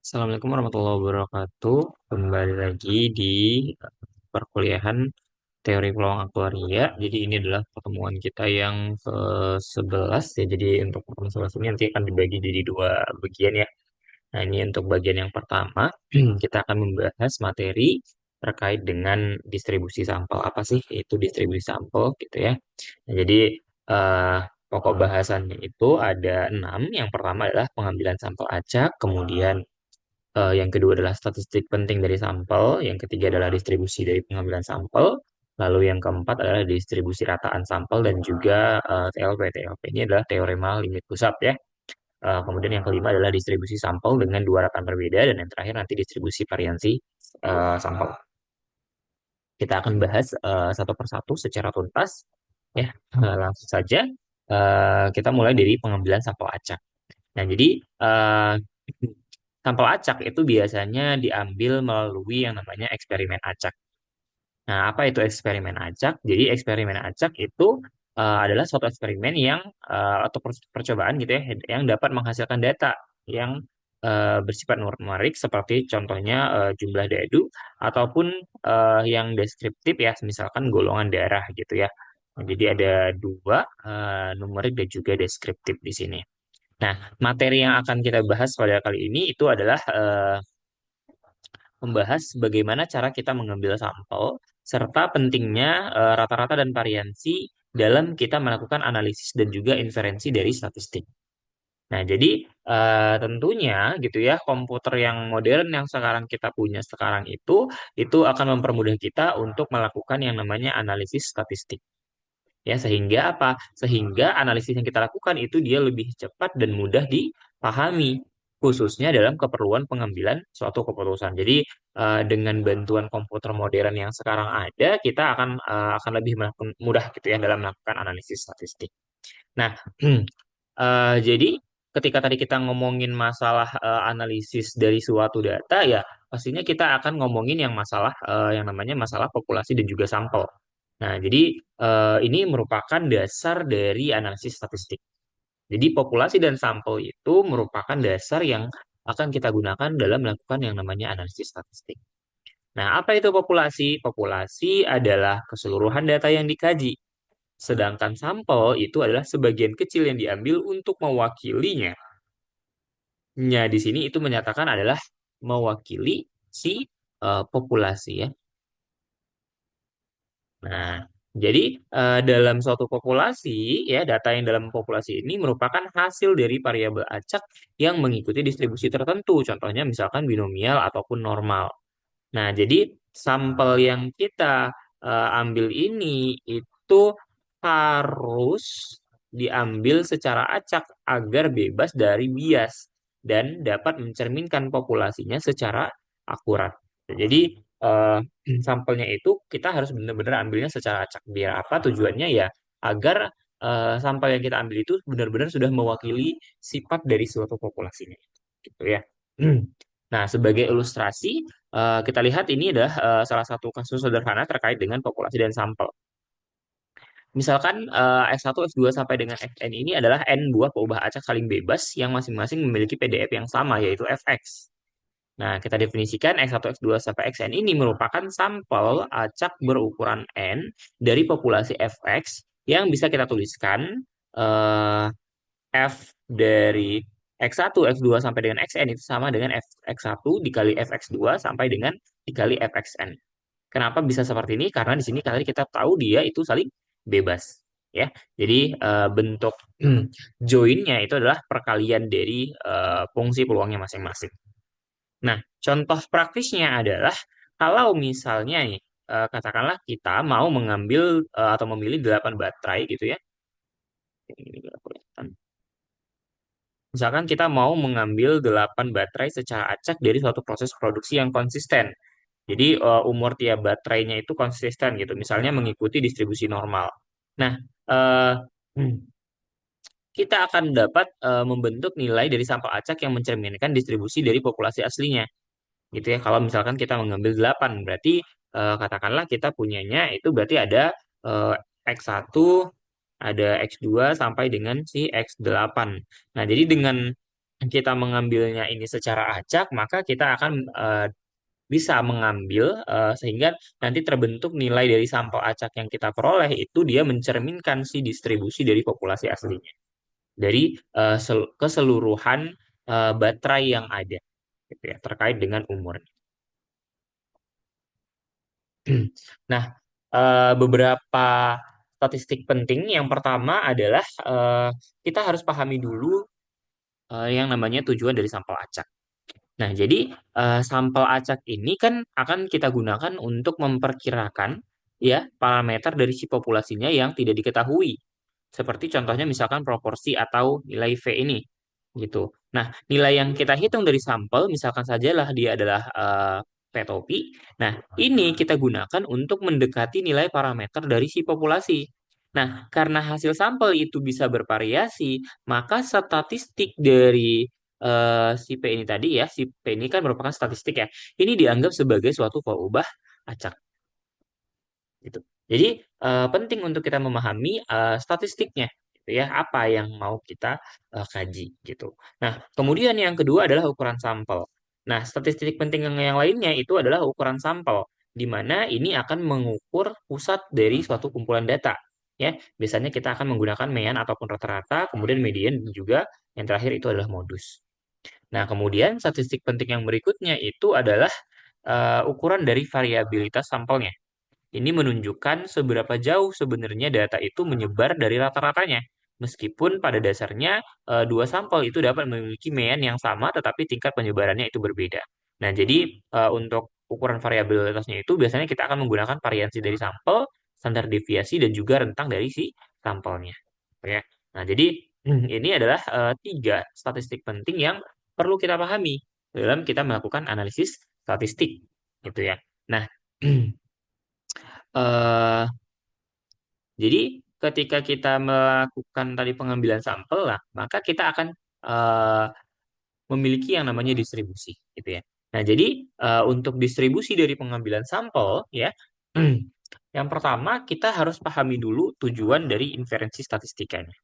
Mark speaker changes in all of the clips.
Speaker 1: Assalamualaikum warahmatullahi wabarakatuh. Kembali lagi di perkuliahan teori peluang aktuaria. Jadi ini adalah pertemuan kita yang ke-11 ya. Jadi untuk pertemuan 11 ini nanti akan dibagi jadi dua bagian ya. Nah, ini untuk bagian yang pertama, kita akan membahas materi terkait dengan distribusi sampel. Apa sih itu distribusi sampel gitu ya. Nah, jadi eh, pokok bahasannya itu ada 6. Yang pertama adalah pengambilan sampel acak, kemudian yang kedua adalah statistik penting dari sampel, yang ketiga adalah distribusi dari pengambilan sampel, lalu yang keempat adalah distribusi rataan sampel dan juga TLP. TLP ini adalah teorema limit pusat ya. Kemudian yang kelima adalah distribusi sampel dengan dua rataan berbeda dan yang terakhir nanti distribusi variansi sampel. Kita akan bahas satu persatu secara tuntas ya. Langsung saja kita mulai dari pengambilan sampel acak. Nah, jadi eh, sampel acak itu biasanya diambil melalui yang namanya eksperimen acak. Nah, apa itu eksperimen acak? Jadi eksperimen acak itu adalah suatu eksperimen yang atau percobaan gitu ya, yang dapat menghasilkan data yang bersifat numerik seperti contohnya jumlah dadu ataupun yang deskriptif ya, misalkan golongan darah gitu ya. Nah, jadi ada dua numerik dan juga deskriptif di sini. Nah, materi yang akan kita bahas pada kali ini itu adalah membahas bagaimana cara kita mengambil sampel serta pentingnya rata-rata dan variansi dalam kita melakukan analisis dan juga inferensi dari statistik. Nah, jadi tentunya gitu ya, komputer yang modern yang sekarang kita punya sekarang itu akan mempermudah kita untuk melakukan yang namanya analisis statistik. Ya, sehingga apa? Sehingga analisis yang kita lakukan itu dia lebih cepat dan mudah dipahami, khususnya dalam keperluan pengambilan suatu keputusan. Jadi, dengan bantuan komputer modern yang sekarang ada, kita akan lebih mudah gitu ya dalam melakukan analisis statistik. Nah, jadi ketika tadi kita ngomongin masalah analisis dari suatu data, ya pastinya kita akan ngomongin yang masalah yang namanya masalah populasi dan juga sampel. Nah, jadi ini merupakan dasar dari analisis statistik. Jadi populasi dan sampel itu merupakan dasar yang akan kita gunakan dalam melakukan yang namanya analisis statistik. Nah, apa itu populasi? Populasi adalah keseluruhan data yang dikaji. Sedangkan sampel itu adalah sebagian kecil yang diambil untuk mewakilinya. Nya di sini itu menyatakan adalah mewakili si populasi ya. Nah, jadi dalam suatu populasi ya data yang dalam populasi ini merupakan hasil dari variabel acak yang mengikuti distribusi tertentu. Contohnya misalkan binomial ataupun normal. Nah, jadi sampel yang kita ambil ini itu harus diambil secara acak agar bebas dari bias dan dapat mencerminkan populasinya secara akurat. Jadi eh, sampelnya itu kita harus benar-benar ambilnya secara acak. Biar apa tujuannya ya? Agar sampel yang kita ambil itu benar-benar sudah mewakili sifat dari suatu populasinya. Gitu ya. Nah, sebagai ilustrasi, kita lihat ini adalah salah satu kasus sederhana terkait dengan populasi dan sampel. Misalkan X1, X2 sampai dengan Xn ini adalah n buah peubah acak saling bebas yang masing-masing memiliki PDF yang sama, yaitu Fx. Nah, kita definisikan X1, X2 sampai Xn ini merupakan sampel acak berukuran N dari populasi Fx yang bisa kita tuliskan eh, F dari X1, X2 sampai dengan Xn itu sama dengan X1 dikali Fx2 sampai dengan dikali Fxn. Kenapa bisa seperti ini? Karena di sini tadi kita tahu dia itu saling bebas. Ya, jadi bentuk joinnya itu adalah perkalian dari fungsi peluangnya masing-masing. Nah, contoh praktisnya adalah kalau misalnya nih, katakanlah kita mau mengambil atau memilih 8 baterai gitu ya. Ini nggak kelihatan. Misalkan kita mau mengambil 8 baterai secara acak dari suatu proses produksi yang konsisten. Jadi umur tiap baterainya itu konsisten gitu. Misalnya mengikuti distribusi normal. Nah, eh, kita akan dapat membentuk nilai dari sampel acak yang mencerminkan distribusi dari populasi aslinya. Gitu ya. Kalau misalkan kita mengambil 8, berarti katakanlah kita punyanya itu berarti ada eh, X1, ada X2 sampai dengan si X8. Nah, jadi dengan kita mengambilnya ini secara acak, maka kita akan bisa mengambil sehingga nanti terbentuk nilai dari sampel acak yang kita peroleh itu dia mencerminkan si distribusi dari populasi aslinya dari keseluruhan baterai yang ada gitu ya terkait dengan umur. Nah, beberapa statistik penting yang pertama adalah kita harus pahami dulu yang namanya tujuan dari sampel acak. Nah, jadi sampel acak ini kan akan kita gunakan untuk memperkirakan ya parameter dari si populasinya yang tidak diketahui. Seperti contohnya misalkan proporsi atau nilai V ini gitu. Nah, nilai yang kita hitung dari sampel misalkan sajalah dia adalah P topi. Nah, ini kita gunakan untuk mendekati nilai parameter dari si populasi. Nah, karena hasil sampel itu bisa bervariasi, maka statistik dari si P ini tadi ya, si P ini kan merupakan statistik ya. Ini dianggap sebagai suatu pengubah acak gitu. Jadi penting untuk kita memahami statistiknya gitu ya, apa yang mau kita kaji gitu. Nah, kemudian yang kedua adalah ukuran sampel. Nah, statistik penting yang lainnya itu adalah ukuran sampel, di mana ini akan mengukur pusat dari suatu kumpulan data. Ya, biasanya kita akan menggunakan mean ataupun rata-rata, kemudian median dan juga yang terakhir itu adalah modus. Nah, kemudian statistik penting yang berikutnya itu adalah ukuran dari variabilitas sampelnya. Ini menunjukkan seberapa jauh sebenarnya data itu menyebar dari rata-ratanya. Meskipun pada dasarnya dua sampel itu dapat memiliki mean yang sama, tetapi tingkat penyebarannya itu berbeda. Nah, jadi untuk ukuran variabilitasnya itu biasanya kita akan menggunakan variansi dari sampel, standar deviasi, dan juga rentang dari si sampelnya. Oke. Nah, jadi ini adalah tiga statistik penting yang perlu kita pahami dalam kita melakukan analisis statistik, gitu ya. Nah, eh jadi ketika kita melakukan tadi pengambilan sampel lah, maka kita akan eh, memiliki yang namanya distribusi, gitu ya. Nah, jadi untuk distribusi dari pengambilan sampel, ya, yang pertama kita harus pahami dulu tujuan dari inferensi statistikanya,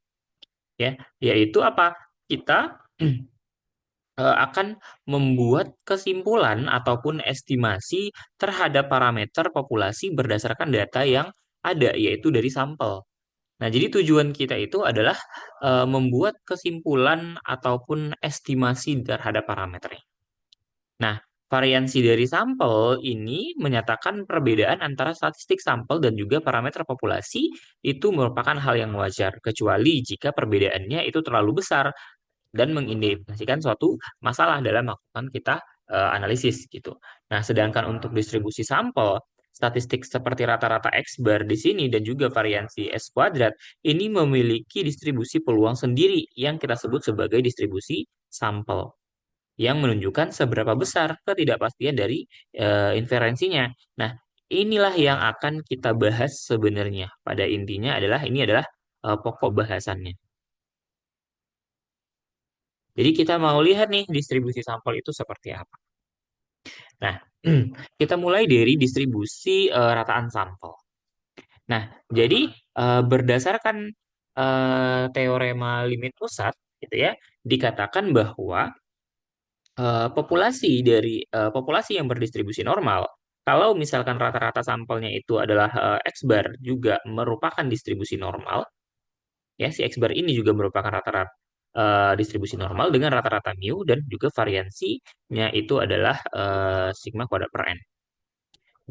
Speaker 1: ya, yaitu apa? Kita akan membuat kesimpulan ataupun estimasi terhadap parameter populasi berdasarkan data yang ada, yaitu dari sampel. Nah, jadi tujuan kita itu adalah membuat kesimpulan ataupun estimasi terhadap parameternya. Nah, variansi dari sampel ini menyatakan perbedaan antara statistik sampel dan juga parameter populasi itu merupakan hal yang wajar, kecuali jika perbedaannya itu terlalu besar dan mengindikasikan suatu masalah dalam melakukan kita analisis gitu. Nah, sedangkan untuk distribusi sampel, statistik seperti rata-rata X bar di sini dan juga variansi S kuadrat ini memiliki distribusi peluang sendiri yang kita sebut sebagai distribusi sampel yang menunjukkan seberapa besar ketidakpastian dari inferensinya. Nah, inilah yang akan kita bahas sebenarnya. Pada intinya adalah ini adalah pokok bahasannya. Jadi kita mau lihat nih distribusi sampel itu seperti apa. Nah, kita mulai dari distribusi rataan sampel. Nah, jadi berdasarkan teorema limit pusat, gitu ya, dikatakan bahwa populasi yang berdistribusi normal, kalau misalkan rata-rata sampelnya itu adalah X bar juga merupakan distribusi normal, ya si X bar ini juga merupakan rata-rata distribusi normal dengan rata-rata mu dan juga variansinya itu adalah sigma kuadrat per n.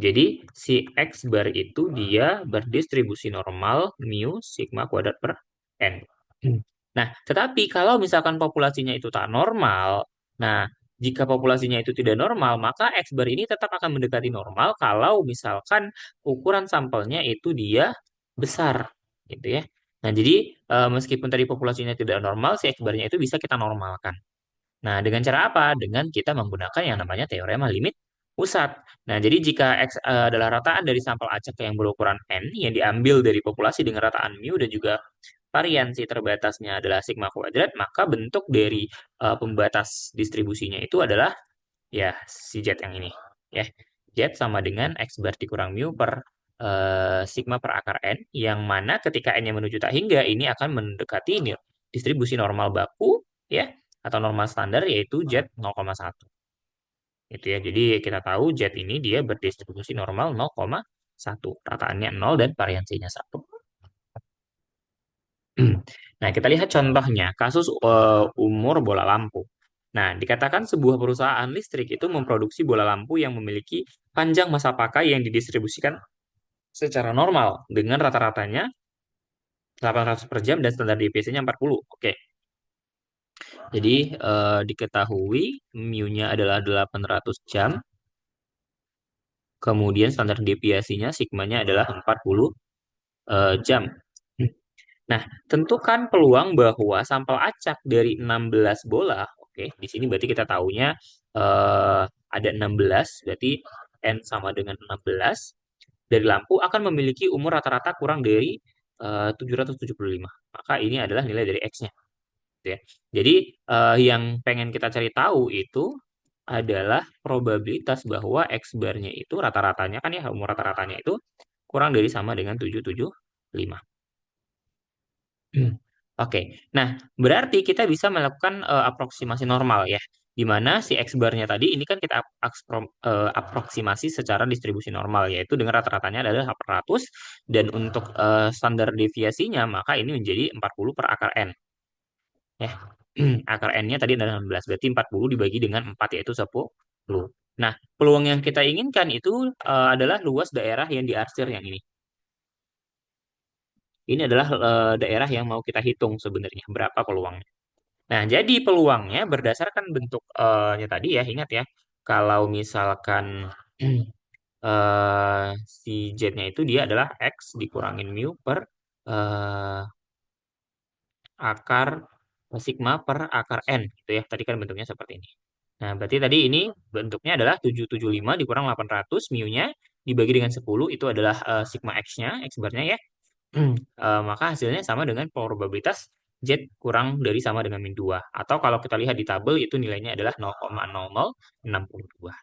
Speaker 1: Jadi si X bar itu dia berdistribusi normal mu sigma kuadrat per n. Nah, tetapi kalau misalkan populasinya itu tak normal, nah jika populasinya itu tidak normal, maka X bar ini tetap akan mendekati normal kalau misalkan ukuran sampelnya itu dia besar, gitu ya. Nah, jadi meskipun tadi populasinya tidak normal, si X bar-nya itu bisa kita normalkan. Nah, dengan cara apa? Dengan kita menggunakan yang namanya teorema limit pusat. Nah, jadi jika X adalah rataan dari sampel acak yang berukuran N yang diambil dari populasi dengan rataan mu dan juga variansi terbatasnya adalah sigma kuadrat, maka bentuk dari pembatas distribusinya itu adalah ya si Z yang ini. Ya, Z sama dengan X bar dikurang mu per sigma per akar N, yang mana ketika N-nya menuju tak hingga, ini akan mendekati ini distribusi normal baku, ya, atau normal standar yaitu Z 0,1. Itu ya. Jadi kita tahu Z ini dia berdistribusi normal 0,1. Rataannya 0 dan variansinya 1. Nah, kita lihat contohnya, kasus umur bola lampu. Nah, dikatakan sebuah perusahaan listrik itu memproduksi bola lampu yang memiliki panjang masa pakai yang didistribusikan secara normal dengan rata-ratanya 800 per jam dan standar deviasinya 40. Oke, jadi diketahui mu-nya adalah 800 jam, kemudian standar deviasinya sigmanya adalah 40 jam. Nah, tentukan peluang bahwa sampel acak dari 16 bola, oke, di sini berarti kita tahunya ada 16, berarti N sama dengan 16, dari lampu akan memiliki umur rata-rata kurang dari 775. Maka ini adalah nilai dari X-nya. Gitu ya. Jadi, yang pengen kita cari tahu itu adalah probabilitas bahwa X bar-nya itu rata-ratanya kan ya, umur rata-ratanya itu kurang dari sama dengan 775. Oke, nah berarti kita bisa melakukan aproksimasi normal ya, di mana si X bar-nya tadi ini kan kita aproksimasi secara distribusi normal, yaitu dengan rata-ratanya adalah 800, dan untuk standar deviasinya maka ini menjadi 40 per akar N. Ya, akar N-nya tadi adalah 16, berarti 40 dibagi dengan 4 yaitu 10. Nah, peluang yang kita inginkan itu adalah luas daerah yang diarsir yang ini. Ini adalah daerah yang mau kita hitung sebenarnya, berapa peluangnya. Nah, jadi peluangnya berdasarkan bentuk nya tadi ya, ingat ya. Kalau misalkan si Z-nya itu dia adalah X dikurangin mu per eh, akar sigma per akar N gitu ya. Tadi kan bentuknya seperti ini. Nah, berarti tadi ini bentuknya adalah 775 dikurang 800 mu-nya dibagi dengan 10 itu adalah sigma X-nya, X bar-nya ya. Maka hasilnya sama dengan probabilitas Z kurang dari sama dengan min 2. Atau kalau kita lihat di tabel itu nilainya adalah 0,0062.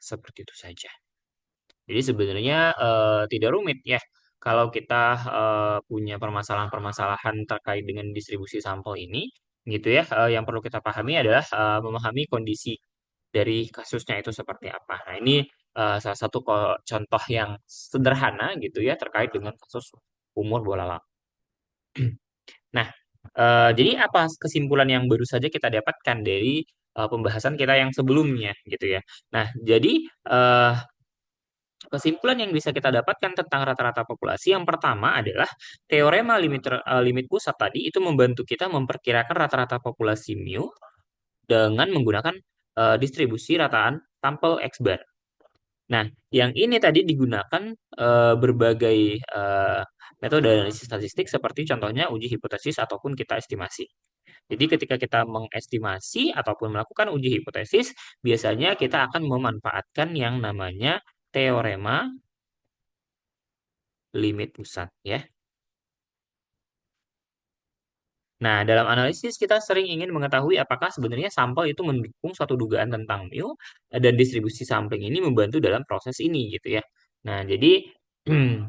Speaker 1: Seperti itu saja. Jadi sebenarnya tidak rumit ya. Kalau kita punya permasalahan-permasalahan terkait dengan distribusi sampel ini, gitu ya, yang perlu kita pahami adalah memahami kondisi dari kasusnya itu seperti apa. Nah, ini salah satu contoh yang sederhana gitu ya terkait dengan kasus umur bola lampu. Nah, jadi apa kesimpulan yang baru saja kita dapatkan dari pembahasan kita yang sebelumnya gitu ya. Nah, jadi kesimpulan yang bisa kita dapatkan tentang rata-rata populasi yang pertama adalah teorema limit pusat tadi itu membantu kita memperkirakan rata-rata populasi mu dengan menggunakan distribusi rataan sampel X bar. Nah, yang ini tadi digunakan berbagai metode analisis statistik seperti contohnya uji hipotesis ataupun kita estimasi. Jadi ketika kita mengestimasi ataupun melakukan uji hipotesis, biasanya kita akan memanfaatkan yang namanya teorema limit pusat ya. Nah, dalam analisis kita sering ingin mengetahui apakah sebenarnya sampel itu mendukung suatu dugaan tentang mu dan distribusi sampling ini membantu dalam proses ini gitu ya. Nah, jadi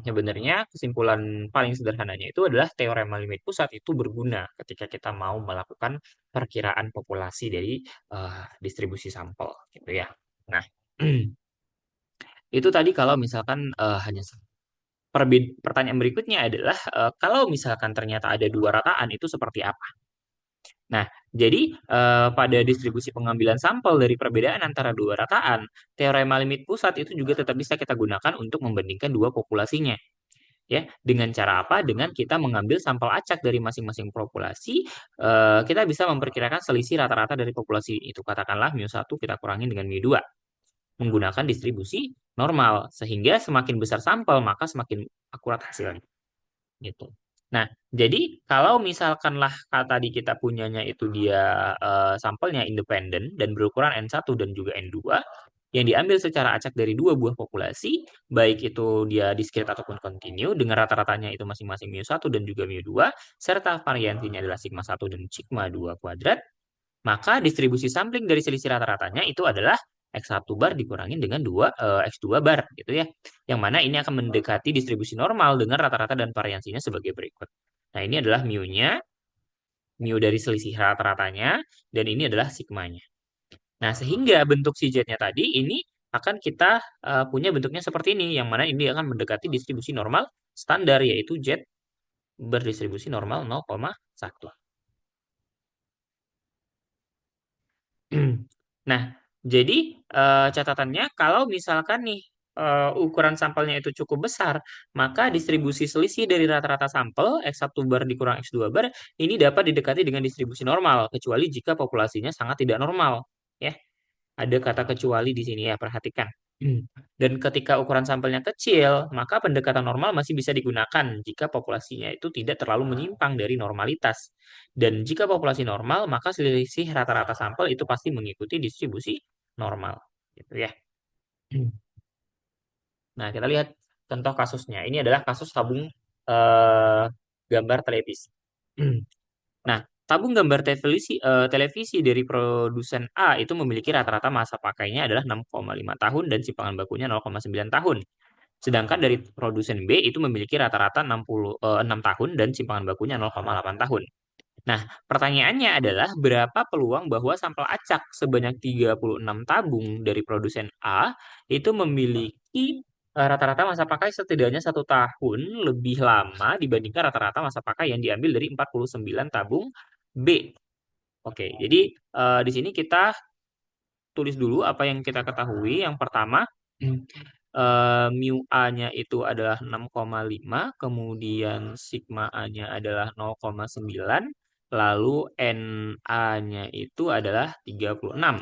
Speaker 1: sebenarnya kesimpulan paling sederhananya itu adalah teorema limit pusat itu berguna ketika kita mau melakukan perkiraan populasi dari distribusi sampel gitu ya. Nah, itu tadi kalau misalkan hanya pertanyaan berikutnya adalah kalau misalkan ternyata ada dua rataan itu seperti apa? Nah, jadi pada distribusi pengambilan sampel dari perbedaan antara dua rataan, teorema limit pusat itu juga tetap bisa kita gunakan untuk membandingkan dua populasinya. Ya, dengan cara apa? Dengan kita mengambil sampel acak dari masing-masing populasi, kita bisa memperkirakan selisih rata-rata dari populasi itu. Katakanlah mu 1 kita kurangi dengan mu 2 menggunakan distribusi normal, sehingga semakin besar sampel maka semakin akurat hasilnya. Gitu. Nah, jadi kalau misalkanlah tadi kita punyanya itu dia sampelnya independen dan berukuran N1 dan juga N2 yang diambil secara acak dari dua buah populasi, baik itu dia diskrit ataupun kontinu dengan rata-ratanya itu masing-masing mu 1 dan juga mu 2 serta variansinya adalah sigma 1 dan sigma 2 kuadrat, maka distribusi sampling dari selisih rata-ratanya itu adalah X1 bar dikurangin dengan X2 bar gitu ya. Yang mana ini akan mendekati distribusi normal dengan rata-rata dan variansinya sebagai berikut. Nah, ini adalah mu-nya. mu dari selisih rata-ratanya, dan ini adalah sigmanya. Nah, sehingga bentuk si Z-nya tadi ini akan kita punya bentuknya seperti ini, yang mana ini akan mendekati distribusi normal standar, yaitu Z berdistribusi normal 0,1. Nah, jadi catatannya kalau misalkan nih ukuran sampelnya itu cukup besar, maka distribusi selisih dari rata-rata sampel X1 bar dikurang X2 bar ini dapat didekati dengan distribusi normal, kecuali jika populasinya sangat tidak normal. Ya, ada kata kecuali di sini ya, perhatikan. Dan ketika ukuran sampelnya kecil, maka pendekatan normal masih bisa digunakan jika populasinya itu tidak terlalu menyimpang dari normalitas. Dan jika populasi normal, maka selisih rata-rata sampel itu pasti mengikuti distribusi normal. Gitu ya. Nah, kita lihat contoh kasusnya. Ini adalah kasus tabung eh, gambar televisi. Nah, tabung gambar televisi dari produsen A itu memiliki rata-rata masa pakainya adalah 6,5 tahun dan simpangan bakunya 0,9 tahun. Sedangkan dari produsen B itu memiliki rata-rata 6 tahun dan simpangan bakunya 0,8 tahun. Nah, pertanyaannya adalah berapa peluang bahwa sampel acak sebanyak 36 tabung dari produsen A itu memiliki rata-rata masa pakai setidaknya 1 tahun lebih lama dibandingkan rata-rata masa pakai yang diambil dari 49 tabung B. Oke, jadi di sini kita tulis dulu apa yang kita ketahui. Yang pertama, mu A-nya itu adalah 6,5, kemudian sigma A-nya adalah 0,9, lalu NA-nya itu adalah 36.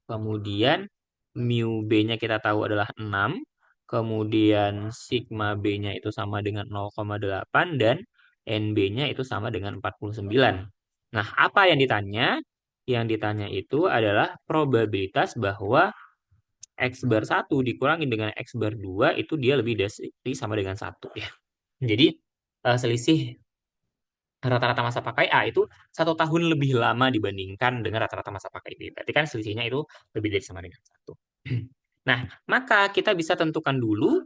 Speaker 1: Kemudian mu B-nya kita tahu adalah 6, kemudian sigma B-nya itu sama dengan 0,8, dan NB-nya itu sama dengan 49. Nah, apa yang ditanya? Yang ditanya itu adalah probabilitas bahwa X bar 1 dikurangi dengan X bar 2 itu dia lebih dari sama dengan 1 ya. Jadi selisih rata-rata masa pakai A itu 1 tahun lebih lama dibandingkan dengan rata-rata masa pakai B. Berarti kan selisihnya itu lebih dari sama dengan 1. Nah, maka kita bisa tentukan dulu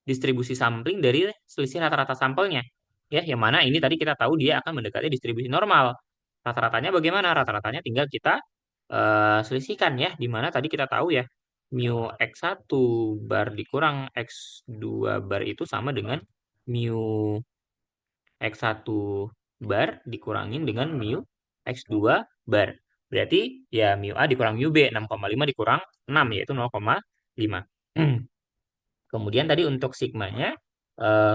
Speaker 1: distribusi sampling dari selisih rata-rata sampelnya. Ya, yang mana ini tadi kita tahu dia akan mendekati distribusi normal. Rata-ratanya bagaimana? Rata-ratanya tinggal kita selisihkan ya, di mana tadi kita tahu ya, mu X1 bar dikurang X2 bar itu sama dengan mu X1 bar dikurangin dengan mu X2 bar. Berarti ya mu A dikurang mu B, 6,5 dikurang 6 yaitu 0,5. Kemudian tadi untuk sigmanya,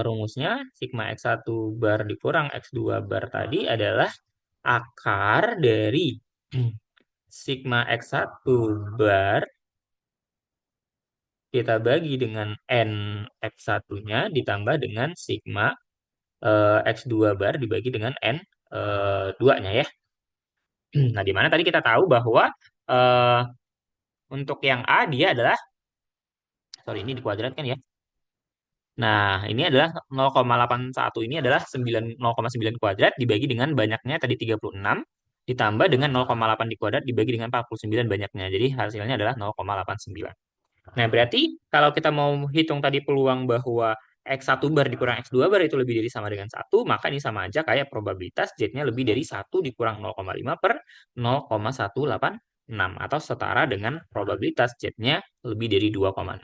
Speaker 1: rumusnya sigma X1 bar dikurang X2 bar tadi adalah akar dari sigma X1 bar kita bagi dengan N X1-nya ditambah dengan sigma X2 bar dibagi dengan N 2-nya ya. Nah, di mana tadi kita tahu bahwa eh, untuk yang A dia adalah, sorry ini dikuadratkan ya. Nah, ini adalah 0,81 ini adalah 0,9 kuadrat dibagi dengan banyaknya tadi 36 ditambah dengan 0,8 dikuadrat dibagi dengan 49 banyaknya. Jadi hasilnya adalah 0,89. Nah, berarti kalau kita mau hitung tadi peluang bahwa X1 bar dikurang X2 bar itu lebih dari sama dengan 1, maka ini sama aja kayak probabilitas Z-nya lebih dari 1 dikurang 0,5 per 0,186 atau setara dengan probabilitas Z-nya lebih dari 2,65.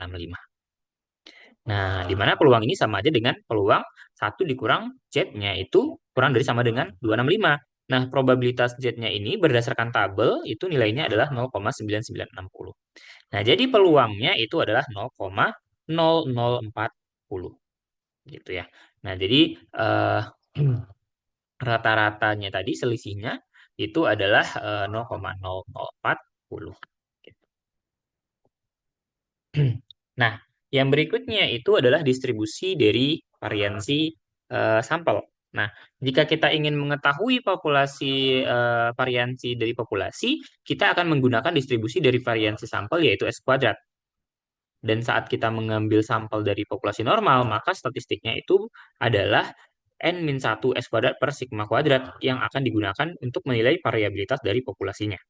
Speaker 1: Nah, di mana peluang ini sama aja dengan peluang 1 dikurang Z-nya itu kurang dari sama dengan 265. Nah, probabilitas Z-nya ini berdasarkan tabel itu nilainya adalah 0,9960. Nah, jadi peluangnya itu adalah 0,0040 gitu ya. Nah, jadi rata-ratanya tadi selisihnya itu adalah 0,0040. Nah, yang berikutnya itu adalah distribusi dari variansi sampel. Nah, jika kita ingin mengetahui populasi variansi dari populasi, kita akan menggunakan distribusi dari variansi sampel yaitu S kuadrat. Dan saat kita mengambil sampel dari populasi normal, maka statistiknya itu adalah N-1 S kuadrat per sigma kuadrat yang akan digunakan untuk menilai variabilitas dari populasinya.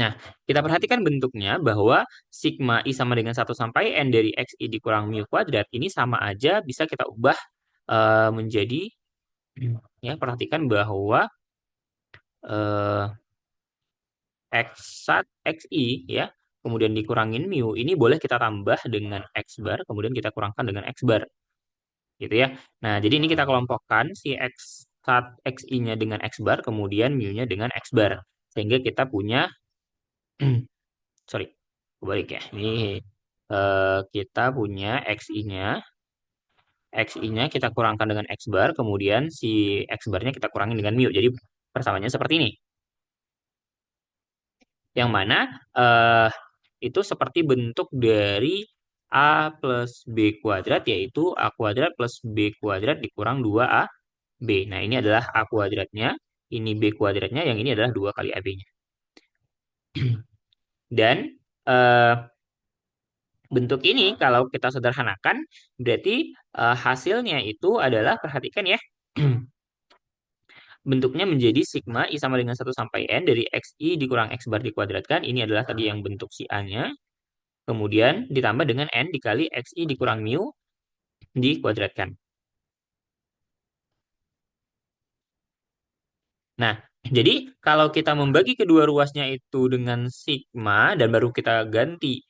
Speaker 1: Nah, kita perhatikan bentuknya bahwa sigma I sama dengan 1 sampai N dari XI dikurang mu kuadrat ini sama aja bisa kita ubah menjadi Ya, perhatikan bahwa eh, xi ya, kemudian dikurangin mu, ini boleh kita tambah dengan x bar, kemudian kita kurangkan dengan x bar, gitu ya. Nah, jadi ini kita kelompokkan si xi-nya dengan x bar, kemudian mu-nya dengan x bar. Sehingga kita punya, sorry, kebalik ya. Ini kita punya xi-nya kita kurangkan dengan x bar, kemudian si x barnya kita kurangin dengan mu. Jadi persamaannya seperti ini. Yang mana eh, itu seperti bentuk dari A plus B kuadrat, yaitu A kuadrat plus B kuadrat dikurang 2 AB. Nah, ini adalah A kuadratnya, ini B kuadratnya, yang ini adalah 2 kali AB-nya. Dan eh, bentuk ini kalau kita sederhanakan, berarti hasilnya itu adalah, perhatikan ya, bentuknya menjadi sigma I sama dengan 1 sampai N dari XI dikurang X bar dikuadratkan. Ini adalah tadi yang bentuk si A-nya. Kemudian ditambah dengan N dikali XI dikurang mu dikuadratkan. Nah, jadi kalau kita membagi kedua ruasnya itu dengan sigma dan baru kita ganti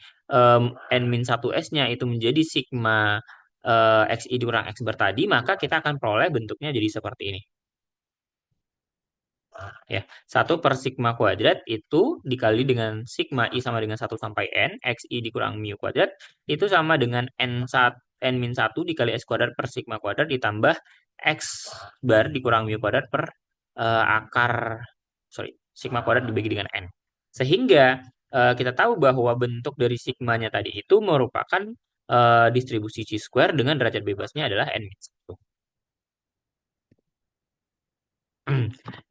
Speaker 1: N-1S-nya itu menjadi sigma XI dikurang X bar tadi, maka kita akan peroleh bentuknya jadi seperti ini. Ya, 1/sigma kuadrat itu dikali dengan sigma I sama dengan 1 sampai N, XI dikurang mu kuadrat, itu sama dengan N-1 dikali S kuadrat per sigma kuadrat ditambah X bar dikurang mu kuadrat per sigma kuadrat dibagi dengan N. Sehingga kita tahu bahwa bentuk dari sigmanya tadi itu merupakan distribusi chi-square dengan derajat bebasnya adalah N-1.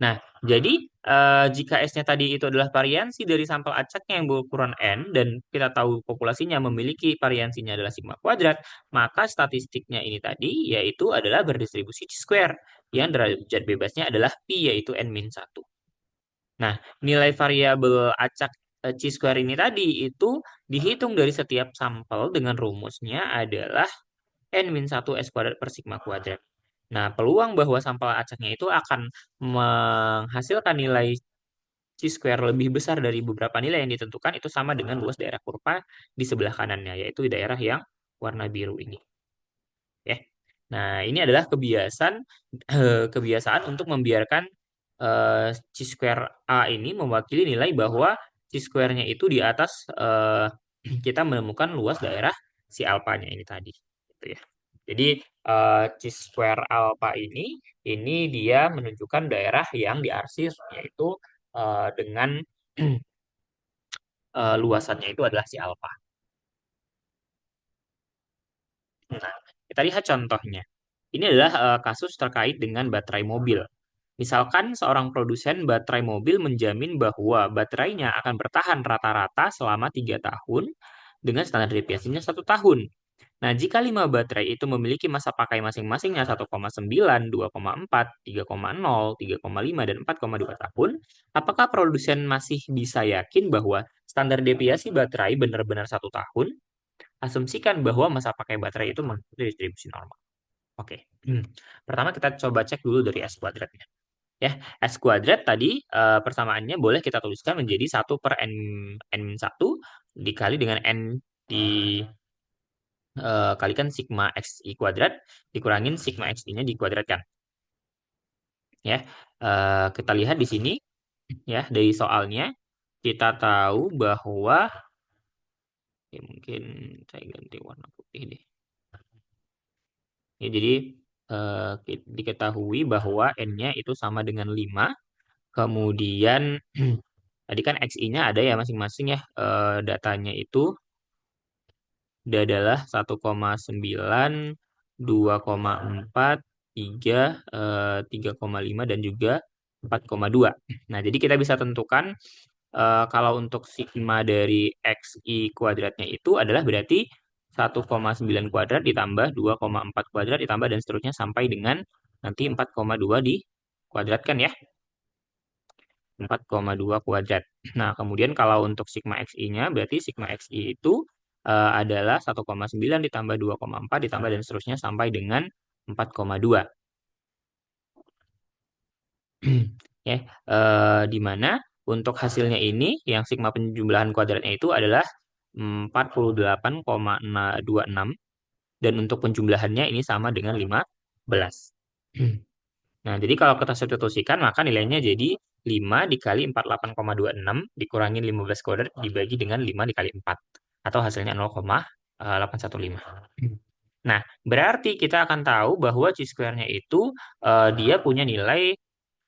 Speaker 1: Nah, jadi jika S-nya tadi itu adalah variansi dari sampel acaknya yang berukuran N, dan kita tahu populasinya memiliki variansinya adalah sigma kuadrat, maka statistiknya ini tadi yaitu adalah berdistribusi chi-square, yang derajat bebasnya adalah Pi, yaitu N-1. Nah, nilai variabel acak chi-square ini tadi itu dihitung dari setiap sampel dengan rumusnya adalah N-1 S kuadrat per sigma kuadrat. Nah, peluang bahwa sampel acaknya itu akan menghasilkan nilai chi-square lebih besar dari beberapa nilai yang ditentukan itu sama dengan luas daerah kurva di sebelah kanannya, yaitu daerah yang warna biru ini. Ya. Nah, ini adalah kebiasaan untuk membiarkan chi-square A ini mewakili nilai bahwa chi-square-nya itu di atas kita menemukan luas daerah si alpanya ini tadi. Gitu ya. Jadi chi-square alpha ini dia menunjukkan daerah yang diarsir, yaitu dengan luasannya itu adalah si alpha. Nah, kita lihat contohnya. Ini adalah kasus terkait dengan baterai mobil. Misalkan seorang produsen baterai mobil menjamin bahwa baterainya akan bertahan rata-rata selama 3 tahun dengan standar deviasinya 1 tahun. Nah, jika 5 baterai itu memiliki masa pakai masing-masingnya 1,9, 2,4, 3,0, 3,5, dan 4,2 tahun, apakah produsen masih bisa yakin bahwa standar deviasi baterai benar-benar 1 tahun? Asumsikan bahwa masa pakai baterai itu mengikuti distribusi normal. Oke. Pertama kita coba cek dulu dari S kuadratnya. Ya, S kuadrat tadi persamaannya boleh kita tuliskan menjadi 1/n-1 dikali dengan N dikalikan sigma xi kuadrat dikurangin sigma xi-nya dikuadratkan. Ya, kita lihat di sini ya dari soalnya kita tahu bahwa ya mungkin saya ganti warna putih deh. Ya, jadi diketahui bahwa N-nya itu sama dengan 5. Kemudian tadi kan XI-nya ada ya masing-masing ya, datanya itu dia adalah 1,9, 2,4, 3, 3,5, dan juga 4,2. Nah, jadi kita bisa tentukan kalau untuk sigma dari XI kuadratnya itu adalah berarti 1,9 kuadrat ditambah 2,4 kuadrat ditambah dan seterusnya sampai dengan nanti 4,2 dikuadratkan ya. 4,2 kuadrat. Nah, kemudian kalau untuk sigma XI-nya, berarti sigma XI itu adalah 1,9 ditambah 2,4 ditambah dan seterusnya sampai dengan 4,2. Ya, di mana untuk hasilnya ini yang sigma penjumlahan kuadratnya itu adalah 48,26 dan untuk penjumlahannya ini sama dengan 15. Nah, jadi kalau kita substitusikan maka nilainya jadi 5 dikali 48,26 dikurangin 15 kuadrat dibagi dengan 5 dikali 4 atau hasilnya 0,815. Nah, berarti kita akan tahu bahwa chi-square-nya itu dia punya nilai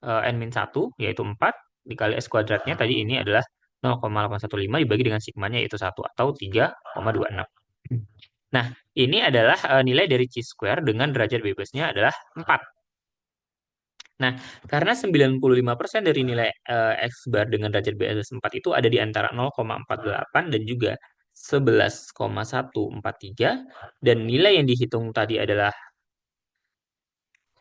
Speaker 1: n-1 yaitu 4 dikali s kuadratnya tadi ini adalah 0,815 dibagi dengan sigmanya yaitu 1 atau 3,26. Nah, ini adalah nilai dari chi-square dengan derajat bebasnya adalah 4. Nah, karena 95% dari nilai X bar dengan derajat bebas 4 itu ada di antara 0,48 dan juga 11,143 dan nilai yang dihitung tadi adalah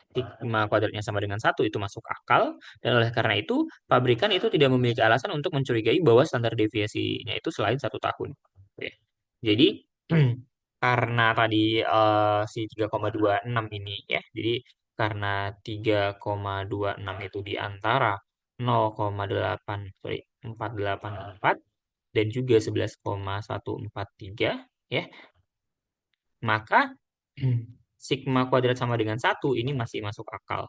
Speaker 1: sigma kuadratnya sama dengan 1 itu masuk akal dan oleh karena itu pabrikan itu tidak memiliki alasan untuk mencurigai bahwa standar deviasinya itu selain 1 tahun. Oke. Jadi karena tadi si 3,26 ini ya, jadi karena 3,26 itu di antara 0,8 sorry 484 dan juga 11,143 ya, maka sigma kuadrat sama dengan 1 ini masih masuk akal.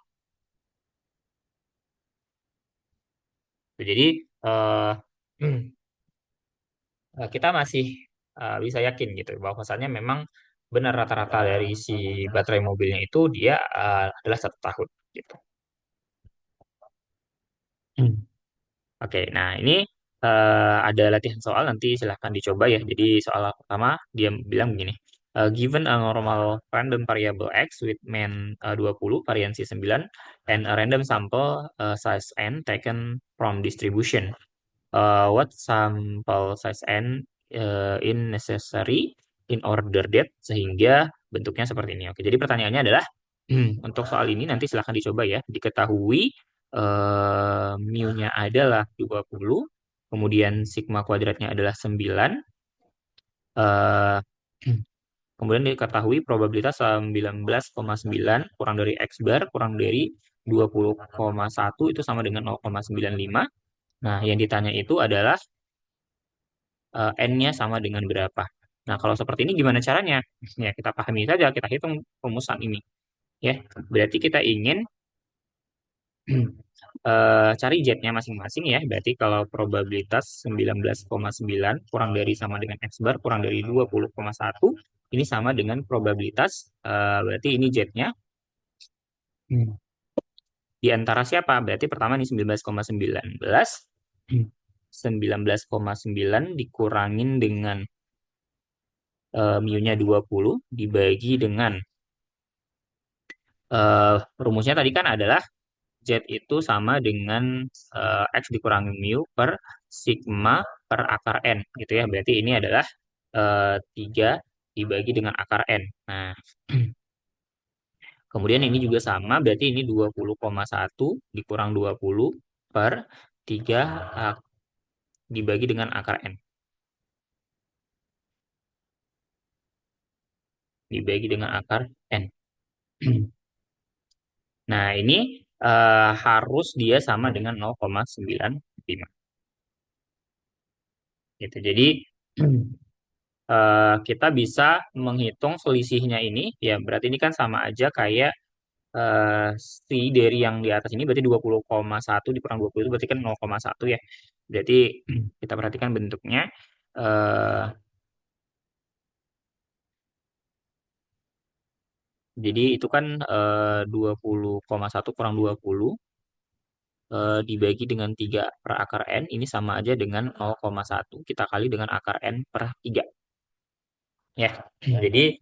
Speaker 1: Jadi eh, kita masih bisa yakin gitu bahwasannya memang benar rata-rata dari si baterai mobilnya itu dia adalah 1 tahun gitu. Hmm. Oke, nah ini ada latihan soal nanti silahkan dicoba ya. Jadi soal pertama dia bilang begini. Given a normal random variable x with mean 20, variansi 9, and a random sample size n taken from distribution. What sample size n in necessary in order that sehingga bentuknya seperti ini. Oke, jadi pertanyaannya adalah untuk soal ini nanti silahkan dicoba ya. Diketahui mu-nya adalah 20, kemudian sigma kuadratnya adalah 9, eh, kemudian diketahui probabilitas 19,9 kurang dari X bar kurang dari 20,1 itu sama dengan 0,95. Nah, yang ditanya itu adalah N-nya sama dengan berapa. Nah, kalau seperti ini gimana caranya? Ya, kita pahami saja, kita hitung rumusan ini. Ya, berarti kita ingin cari Z-nya masing-masing ya. Berarti kalau probabilitas 19,9 kurang dari sama dengan X bar kurang dari 20,1 ini sama dengan probabilitas berarti ini Z-nya di antara siapa? Berarti pertama ini 19,9 dikurangin dengan mu-nya 20 dibagi dengan rumusnya tadi kan adalah Z itu sama dengan X dikurangi mu per sigma per akar N gitu ya. Berarti ini adalah 3 dibagi dengan akar N. Nah, kemudian ini juga sama, berarti ini 20,1 dikurang 20 per 3 dibagi dengan akar N. Dibagi dengan akar N. Nah, ini harus dia sama dengan 0,95. Gitu. Jadi kita bisa menghitung selisihnya ini, ya berarti ini kan sama aja kayak si dari yang di atas ini berarti 20,1 dikurang 20 itu berarti kan 0,1 ya. Berarti kita perhatikan bentuknya. eh jadi itu kan 20,1 kurang 20 dibagi dengan 3 per akar N ini sama aja dengan 0,1 kita kali dengan akar N per 3 ya. Jadi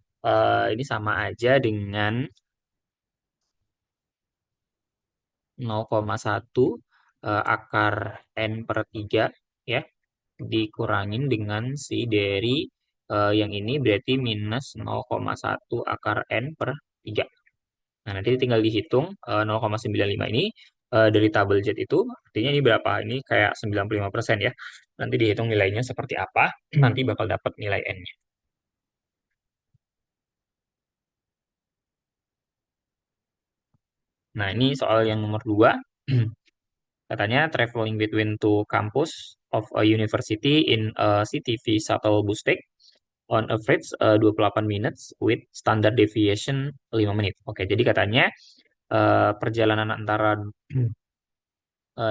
Speaker 1: ini sama aja dengan 0,1 akar N per 3 ya dikurangin dengan si dari yang ini berarti minus 0,1 akar N per 3. Nah, nanti tinggal dihitung 0,95 ini dari tabel Z itu artinya ini berapa? Ini kayak 95% ya. Nanti dihitung nilainya seperti apa, nanti bakal dapat nilai N-nya. Nah, ini soal yang nomor 2. Katanya traveling between two campus of a university in a CTV shuttle bus take on average 28 minutes with standard deviation 5 menit. Oke, jadi katanya perjalanan antara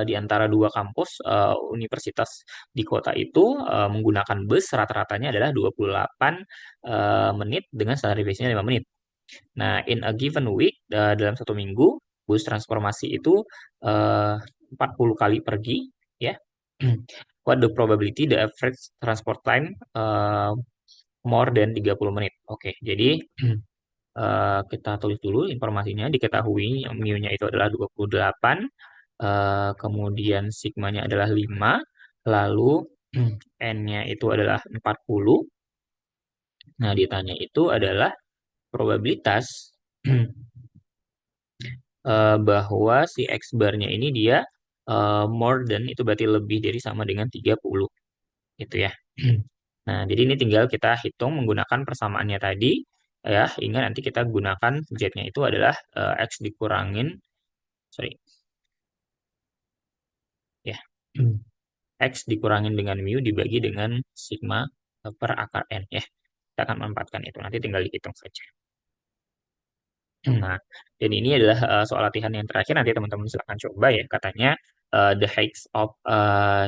Speaker 1: di antara dua kampus universitas di kota itu menggunakan bus rata-ratanya adalah 28 menit dengan standar deviasinya 5 menit. Nah, in a given week, dalam satu minggu, bus transformasi itu uh, 40 kali pergi, ya. What the probability the average transport time more than 30 menit. Oke, jadi kita tulis dulu informasinya. Diketahui mu-nya itu adalah 28, kemudian sigmanya adalah 5, lalu n-nya itu adalah 40. Nah, ditanya itu adalah probabilitas bahwa si X bar-nya ini dia more than itu berarti lebih dari sama dengan 30 gitu ya. Nah, jadi ini tinggal kita hitung menggunakan persamaannya tadi ya. Ingat nanti kita gunakan Z-nya itu adalah X dikurangin sorry ya. X dikurangin dengan mu dibagi dengan sigma per akar N ya. Kita akan manfaatkan itu. Nanti tinggal dihitung saja. Nah, dan ini adalah soal latihan yang terakhir. Nanti teman-teman silakan coba ya. Katanya the heights of 1000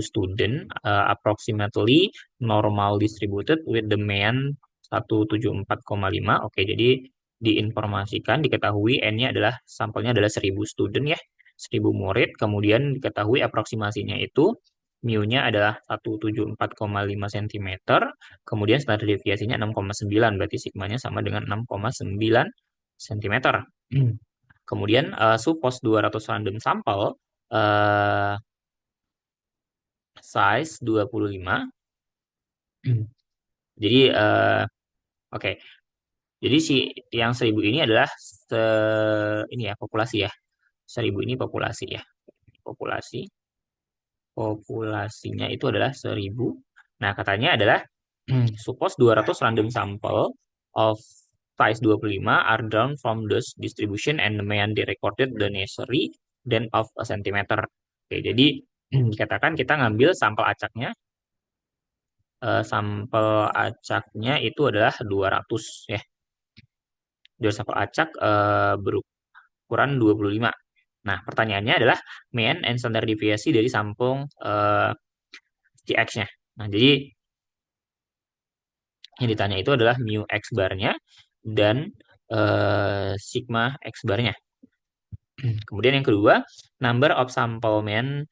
Speaker 1: student approximately normal distributed with the mean 174,5. Oke, jadi diinformasikan, diketahui N-nya adalah sampelnya adalah 1000 student ya. 1000 murid. Kemudian diketahui aproksimasinya itu mu-nya adalah 174,5 cm. Kemudian standar deviasinya 6,9. Berarti sigmanya sama dengan 6,9 sentimeter. Kemudian suppose 200 random sampel eh, size 25. Jadi oke. Jadi si yang 1000 ini adalah ini ya populasi ya. 1000 ini populasi ya. Populasi populasinya itu adalah 1000. Nah, katanya adalah suppose 200 random sampel of size 25 are drawn from this distribution and the mean they recorded the necessary then of a centimeter. Oke, jadi dikatakan kita ngambil sampel acaknya. Sampel acaknya itu adalah 200 ya. Dua sampel acak berukuran 25. Nah, pertanyaannya adalah mean and standard deviasi dari sampel CX-nya. Nah, jadi yang ditanya itu adalah mu X bar-nya dan sigma X bar-nya. Kemudian yang kedua, number of sample mean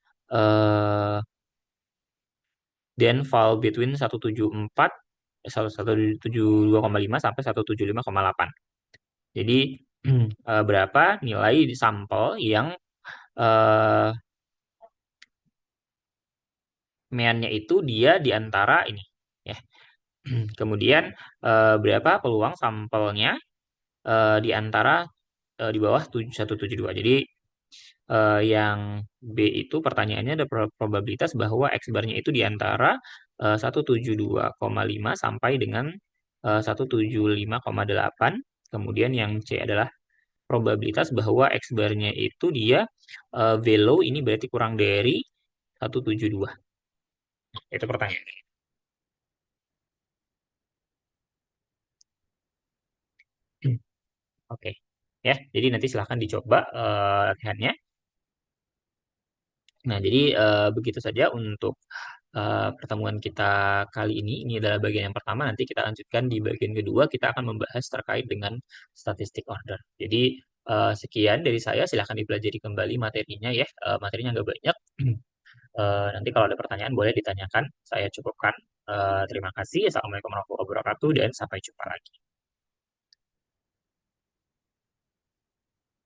Speaker 1: then fall between 174 172,5 sampai 175,8. Jadi berapa nilai di sampel yang eh, mean-nya itu dia di antara ini ya. Kemudian berapa peluang sampelnya di antara di bawah 172. Jadi yang B itu pertanyaannya ada probabilitas bahwa X bar-nya itu di antara 172,5 sampai dengan 175,8. Kemudian yang C adalah probabilitas bahwa X bar-nya itu dia below ini berarti kurang dari 172. Itu pertanyaannya. Oke. Ya, jadi nanti silahkan dicoba latihannya. Nah, jadi begitu saja untuk pertemuan kita kali ini. Ini adalah bagian yang pertama. Nanti kita lanjutkan di bagian kedua. Kita akan membahas terkait dengan statistik order. Jadi sekian dari saya. Silahkan dipelajari kembali materinya ya. Materinya nggak banyak. Nanti kalau ada pertanyaan boleh ditanyakan. Saya cukupkan. Terima kasih. Assalamualaikum warahmatullahi wabarakatuh dan sampai jumpa lagi.